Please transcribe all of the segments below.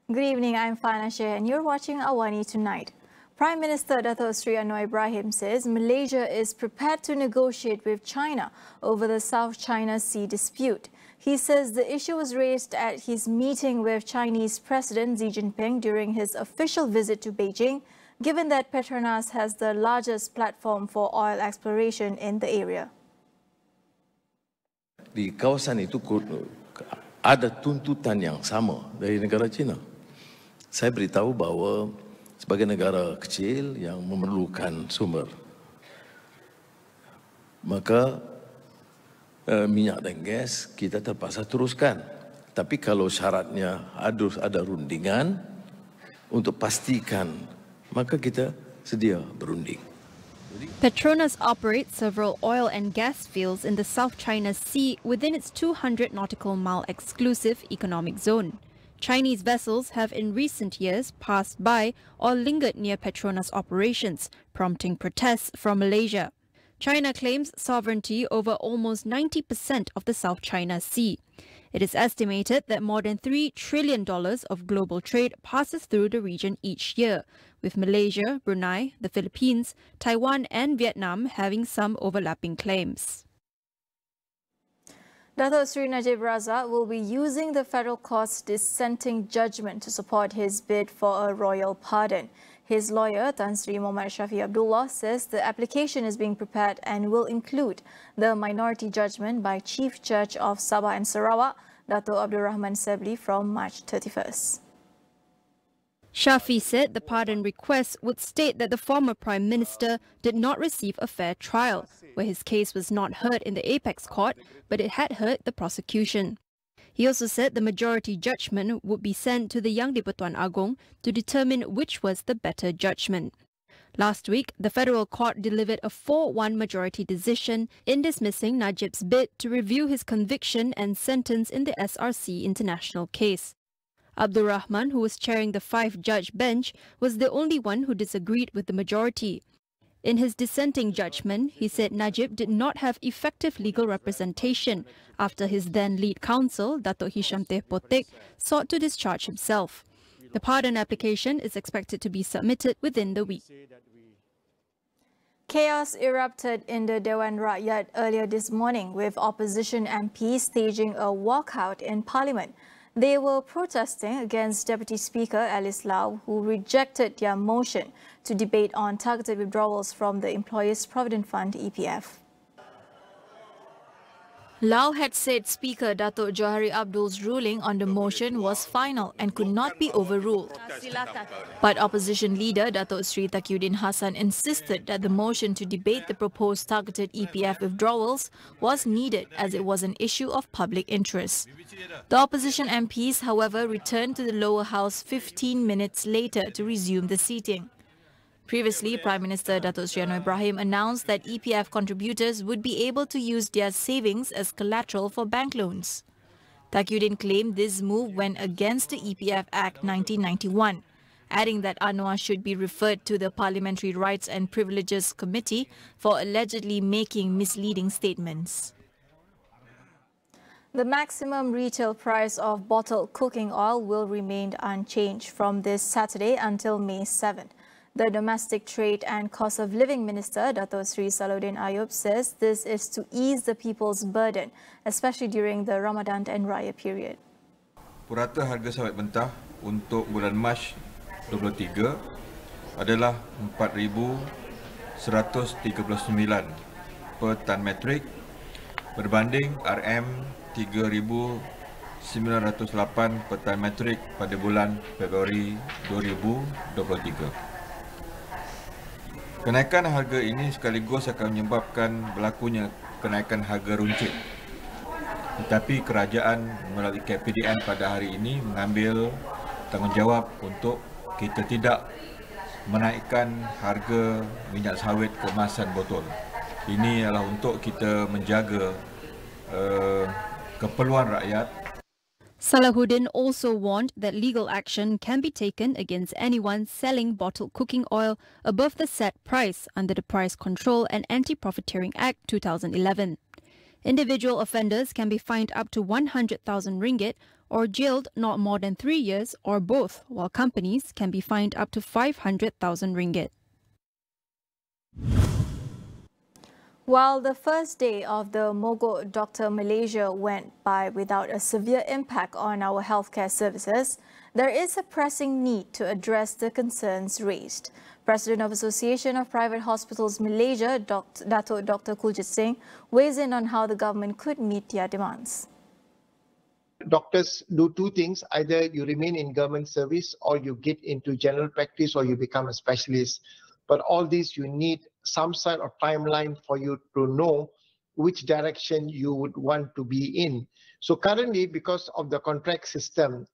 Good evening, I'm Fana Sheh and you're watching AWANI Tonight. Prime Minister Dato' Sri Anwar Ibrahim says Malaysia is prepared to negotiate with China over the South China Sea dispute. He says the issue was raised at his meeting with Chinese President Xi Jinping during his official visit to Beijing, given that Petronas has the largest platform for oil exploration in the area. Di kawasan itu ada tuntutan yang sama dari negara China. Saya beritahu bahawa sebagai negara kecil yang memerlukan sumber, maka minyak dan gas kita terpaksa teruskan. Tapi kalau syaratnya ada rundingan untuk pastikan, maka kita sedia berunding. Petronas operates several oil and gas fields in the South China Sea within its 200 nautical mile exclusive economic zone. Chinese vessels have in recent years passed by or lingered near Petronas operations, prompting protests from Malaysia. China claims sovereignty over almost 90% of the South China Sea. It is estimated that more than $3 trillion of global trade passes through the region each year, with Malaysia, Brunei, the Philippines, Taiwan and Vietnam having some overlapping claims. Dato' Sri Najib Razak will be using the federal court's dissenting judgment to support his bid for a royal pardon. His lawyer, Tan Sri Muhammad Shafi Abdullah, says the application is being prepared and will include the minority judgment by Chief Judge of Sabah and Sarawak, Dato' Abdul Rahman Sebli, from March 31st. Shafi said the pardon request would state that the former Prime Minister did not receive a fair trial, where his case was not heard in the apex court, but it had heard the prosecution. He also said the majority judgment would be sent to the Yang di-Pertuan Agong to determine which was the better judgment. Last week, the federal court delivered a 4-1 majority decision in dismissing Najib's bid to review his conviction and sentence in the SRC international case. Abdul Rahman, who was chairing the 5-judge bench, was the only one who disagreed with the majority. In his dissenting judgment, he said Najib did not have effective legal representation after his then lead counsel, Dato' Hisham Teh Potek, sought to discharge himself. The pardon application is expected to be submitted within the week. Chaos erupted in the Dewan Rakyat earlier this morning, with opposition MPs staging a walkout in Parliament. They were protesting against Deputy Speaker Alice Lau, who rejected their motion to debate on targeted withdrawals from the Employers' Provident Fund EPF. Lau had said Speaker Dato' Johari Abdul's ruling on the motion was final and could not be overruled. But opposition leader Dato' Sri Taqiyuddin Hassan insisted that the motion to debate the proposed targeted EPF withdrawals was needed as it was an issue of public interest. The opposition MPs, however, returned to the lower house 15 minutes later to resume the seating. Previously, Prime Minister Dato' Sri Anwar Ibrahim announced that EPF contributors would be able to use their savings as collateral for bank loans. Taqiyuddin claimed this move went against the EPF Act 1991, adding that Anwar should be referred to the Parliamentary Rights and Privileges Committee for allegedly making misleading statements. The maximum retail price of bottled cooking oil will remain unchanged from this Saturday until May 7th. The Domestic Trade and Cost of Living Minister, Dato' Sri Salahuddin Ayub, says this is to ease the people's burden, especially during the Ramadan and Raya period. Purata harga sawit mentah untuk bulan Mac 23 adalah 4,139 per tan metrik berbanding RM 3,908 per tan metrik pada bulan Februari 2023. Kenaikan harga ini sekaligus akan menyebabkan berlakunya kenaikan harga runcit. Tetapi kerajaan melalui KPDN pada hari ini mengambil tanggungjawab untuk kita tidak menaikkan harga minyak sawit kemasan botol. Ini adalah untuk kita menjaga keperluan rakyat. Salahuddin also warned that legal action can be taken against anyone selling bottled cooking oil above the set price under the Price Control and Anti-Profiteering Act 2011. Individual offenders can be fined up to 100,000 ringgit or jailed not more than 3 years, or both, while companies can be fined up to 500,000 ringgit. While the first day of the Mogok Dr. Malaysia went by without a severe impact on our healthcare services, there is a pressing need to address the concerns raised. President of Association of Private Hospitals Malaysia, Dato' Dr. Kuljit Singh, weighs in on how the government could meet their demands. Doctors do two things: either you remain in government service, or you get into general practice, or you become a specialist. But all these, you need some sort of timeline for you to know which direction you would want to be in. So currently, because of the contract system,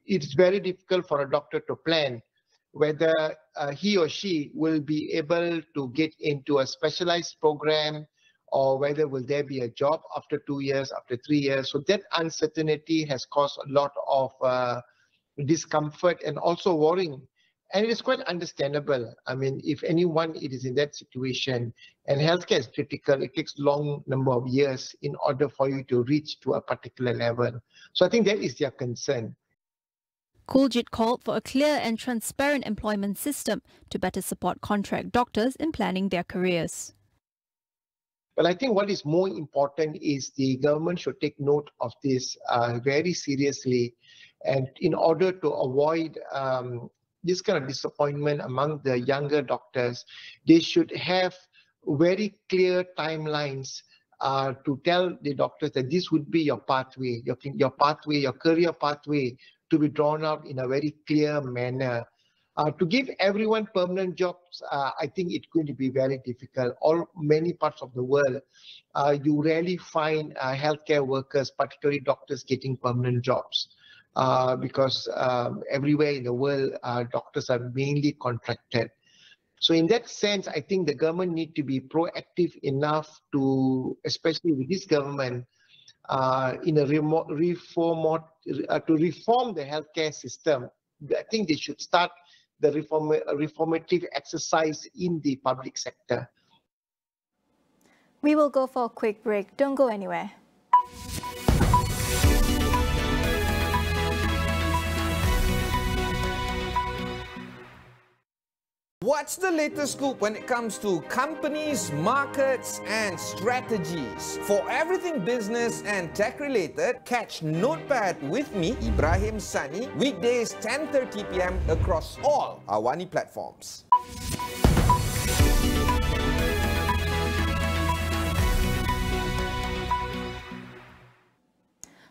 it's very difficult for a doctor to plan whether he or she will be able to get into a specialized program, or whether will there be a job after 2 years, after 3 years. So that uncertainty has caused a lot of discomfort and also worrying. And it is quite understandable. I mean, if anyone it is in that situation, and healthcare is critical, it takes long number of years in order for you to reach to a particular level. So I think that is their concern. Kuljit called for a clear and transparent employment system to better support contract doctors in planning their careers. But I think what is more important is the government should take note of this very seriously. And in order to avoid this kind of disappointment among the younger doctors, they should have very clear timelines to tell the doctors that this would be your pathway, your career pathway, to be drawn out in a very clear manner. To give everyone permanent jobs, I think it's going to be very difficult. Many parts of the world, you rarely find healthcare workers, particularly doctors, getting permanent jobs. Because everywhere in the world, doctors are mainly contracted. So in that sense, I think the government need to be proactive enough to, especially with this government, in a to reform the healthcare system. I think they should start the reformative exercise in the public sector. We will go for a quick break. Don't go anywhere. What's the latest scoop when it comes to companies, markets, and strategies? For everything business and tech-related, catch Notepad with me, Ibrahim Sani, weekdays 10:30 p.m. across all AWANI platforms.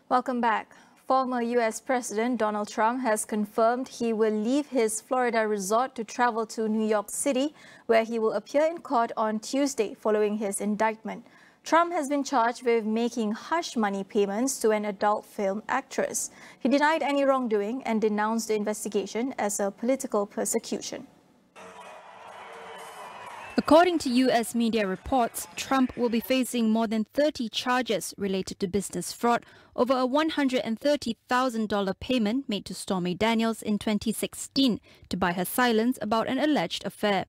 Welcome back. Former US President Donald Trump has confirmed he will leave his Florida resort to travel to New York City, where he will appear in court on Tuesday following his indictment. Trump has been charged with making hush money payments to an adult film actress. He denied any wrongdoing and denounced the investigation as a political persecution. According to US media reports, Trump will be facing more than 30 charges related to business fraud over a $130,000 payment made to Stormy Daniels in 2016 to buy her silence about an alleged affair.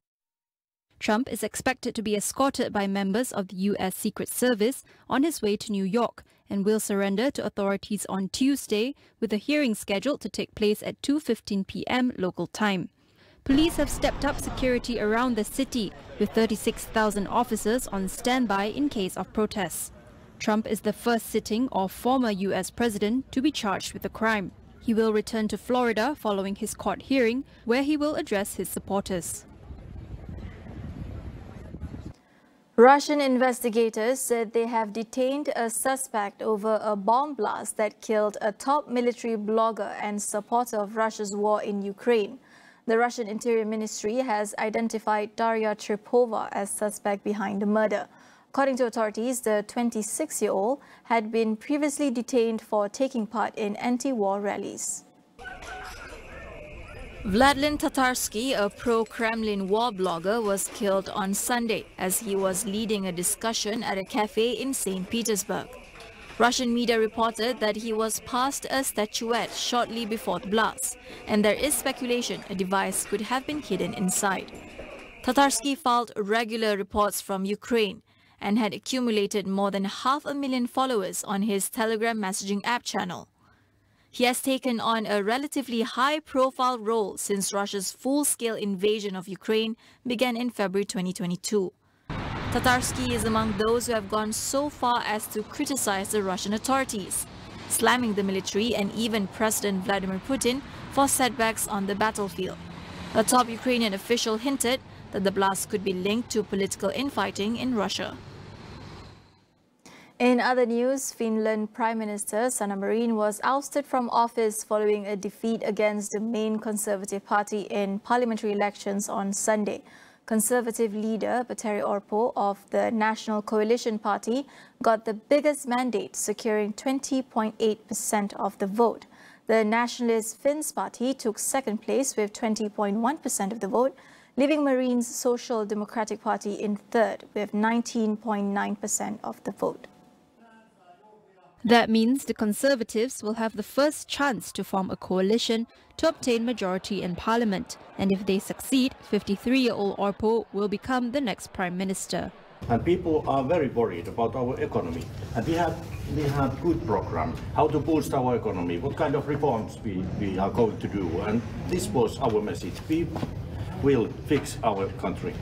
Trump is expected to be escorted by members of the US Secret Service on his way to New York and will surrender to authorities on Tuesday, with a hearing scheduled to take place at 2:15 p.m. local time. Police have stepped up security around the city, with 36,000 officers on standby in case of protests. Trump is the first sitting or former US president to be charged with the crime. He will return to Florida following his court hearing, where he will address his supporters. Russian investigators said they have detained a suspect over a bomb blast that killed a top military blogger and supporter of Russia's war in Ukraine. The Russian Interior Ministry has identified Daria Tripova as suspect behind the murder. According to authorities, the 26-year-old had been previously detained for taking part in anti-war rallies. Vladimir Tatarsky, a pro-Kremlin war blogger, was killed on Sunday as he was leading a discussion at a cafe in St. Petersburg. Russian media reported that he was passed a statuette shortly before the blast, and there is speculation a device could have been hidden inside. Tatarsky filed regular reports from Ukraine and had accumulated more than 500,000 followers on his Telegram messaging app channel. He has taken on a relatively high-profile role since Russia's full-scale invasion of Ukraine began in February 2022. Tatarsky is among those who have gone so far as to criticize the Russian authorities, slamming the military and even President Vladimir Putin for setbacks on the battlefield. A top Ukrainian official hinted that the blast could be linked to political infighting in Russia. In other news, Finland Prime Minister Sanna Marin was ousted from office following a defeat against the main Conservative Party in parliamentary elections on Sunday. Conservative leader Petteri Orpo of the National Coalition Party got the biggest mandate, securing 20.8% of the vote. The Nationalist Finns Party took second place with 20.1% of the vote, leaving Marin's Social Democratic Party in third with 19.9% of the vote. That means the Conservatives will have the first chance to form a coalition to obtain majority in Parliament, and if they succeed, 53-year-old Orpo will become the next Prime Minister. And people are very worried about our economy, and we have good program how to boost our economy, what kind of reforms we are going to do, and this was our message. We will fix our country.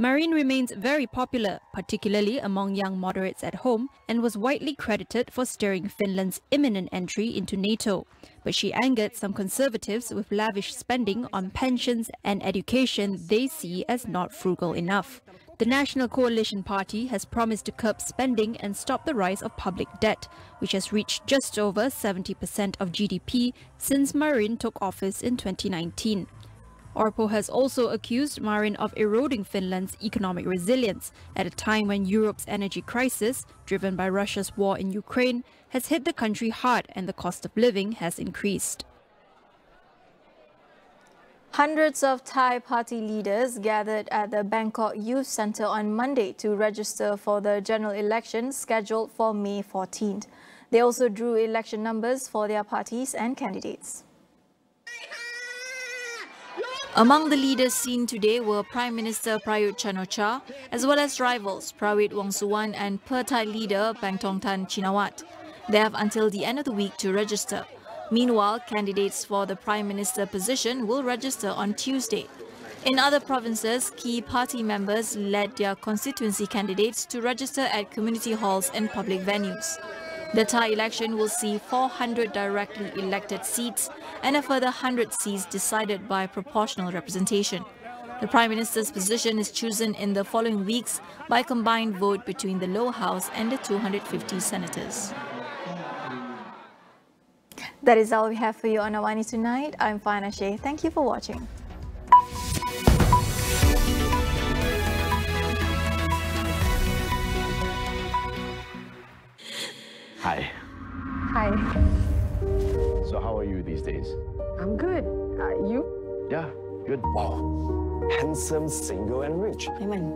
Marin remains very popular, particularly among young moderates at home, and was widely credited for steering Finland's imminent entry into NATO. But she angered some Conservatives with lavish spending on pensions and education they see as not frugal enough. The National Coalition Party has promised to curb spending and stop the rise of public debt, which has reached just over 70% of GDP since Marin took office in 2019. Orpo has also accused Marin of eroding Finland's economic resilience at a time when Europe's energy crisis, driven by Russia's war in Ukraine, has hit the country hard and the cost of living has increased. Hundreds of Thai party leaders gathered at the Bangkok Youth Centre on Monday to register for the general election scheduled for May 14th. They also drew election numbers for their parties and candidates. Among the leaders seen today were Prime Minister Prayut Chan-o-cha, as well as rivals Prawit Wongsuwan and Per-Thai leader Bangtongtan Chinawat. They have until the end of the week to register. Meanwhile, candidates for the Prime Minister position will register on Tuesday. In other provinces, key party members led their constituency candidates to register at community halls and public venues. The Thai election will see 400 directly elected seats and a further 100 seats decided by proportional representation. The Prime Minister's position is chosen in the following weeks by combined vote between the lower house and the 250 senators. That is all we have for you on AWANI tonight. I'm Fana Shea. Thank you for watching. Hi. Hi. So how are you these days? I'm good. You? Yeah, good. Wow. Handsome, single and rich. Aiman,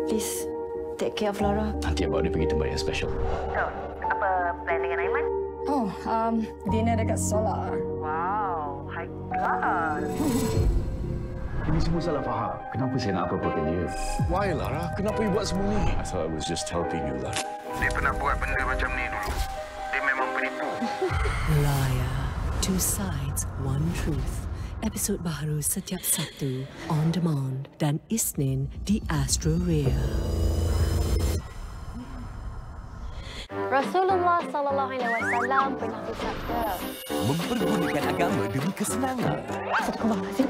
please take care of Laura. Nanti abang dia pergi tempat yang special. So, apa plan dengan Aiman? Oh, dinner dekat Solar. Wow, high class. Ini semua salah faham. Kenapa saya nak apa-apa ke dia? Why, Lara? Kenapa you buat semua ni? I thought I was just helping you, Lara. Dia pernah buat benda macam ni dulu. Dia memang penipu. Liar. Two sides, one truth. Episod baru setiap Sabtu, on demand dan Isnin di Astro. Rasulullah sallallahu alaihi wasallam pernah bersabda, mempergunakan agama demi kesenangan. Astagfirullahaladzim.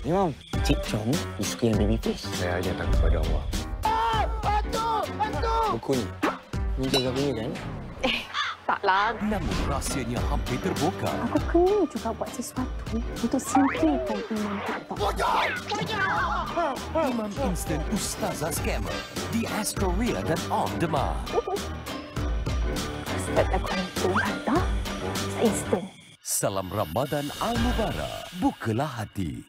Imam, Cik Chong is kill baby fish. Saya hanya takut pada Allah. Buku ni. Ni jaga punya kan? Taklah. Namun rahsianya hampir terbongkar. Aku kena juga buat sesuatu untuk singkirkan Imam Pantau. Imam Instant Ustazah Scammer di Astro dan On Demand. Ustaz aku hantu harta, instant. Salam Ramadan Al-Mubarak. Bukalah hati.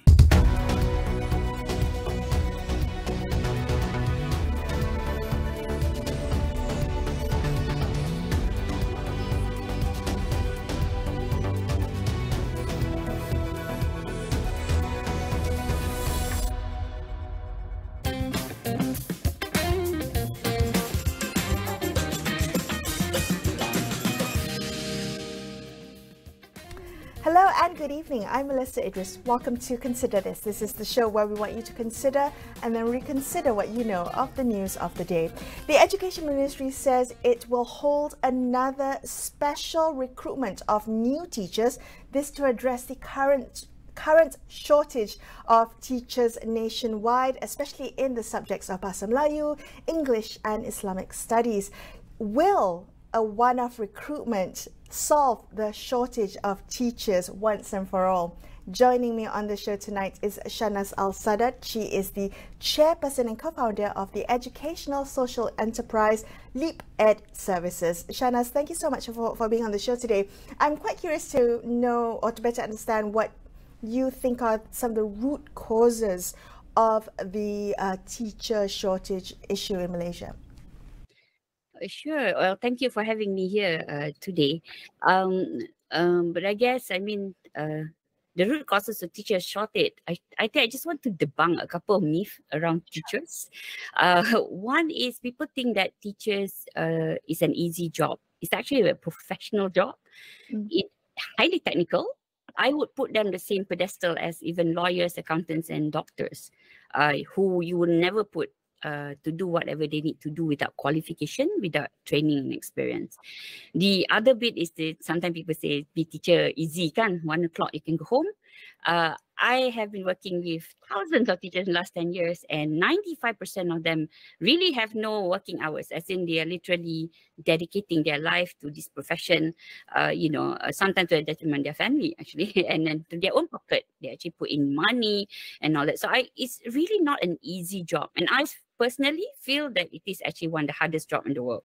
Hello and good evening. I'm Melissa Idris. Welcome to Consider This. This is the show where we want you to consider and then reconsider what you know of the news of the day. The Education Ministry says it will hold another special recruitment of new teachers, this to address the current shortage of teachers nationwide, especially in the subjects of Bahasa Melayu, English and Islamic studies. Will a one-off recruitment solve the shortage of teachers once and for all? Joining me on the show tonight is Shahnaz Al-Sadat. She is the chairperson and co-founder of the educational social enterprise Leap Ed Services. Shahnaz, thank you so much for being on the show today. I'm quite curious to know or to better understand what you think are some of the root causes of the teacher shortage issue in Malaysia. Sure. Well, thank you for having me here today. But I guess, the root causes of teacher shortage, I think I just want to debunk a couple of myths around teachers. One is people think that teachers is an easy job. It's actually a professional job. It's highly technical. I would put them the same pedestal as even lawyers, accountants, and doctors, who you would never put to do whatever they need to do without qualification, without training and experience. The other bit is that sometimes people say, be teacher easy, kan? 1 o'clock you can go home. I have been working with thousands of teachers in the last 10 years, and 95% of them really have no working hours, as in they are literally dedicating their life to this profession, sometimes to the detriment of their family, actually, and then to their own pocket. They actually put in money and all that. So it's really not an easy job. And I personally feel that it is actually one of the hardest jobs in the world.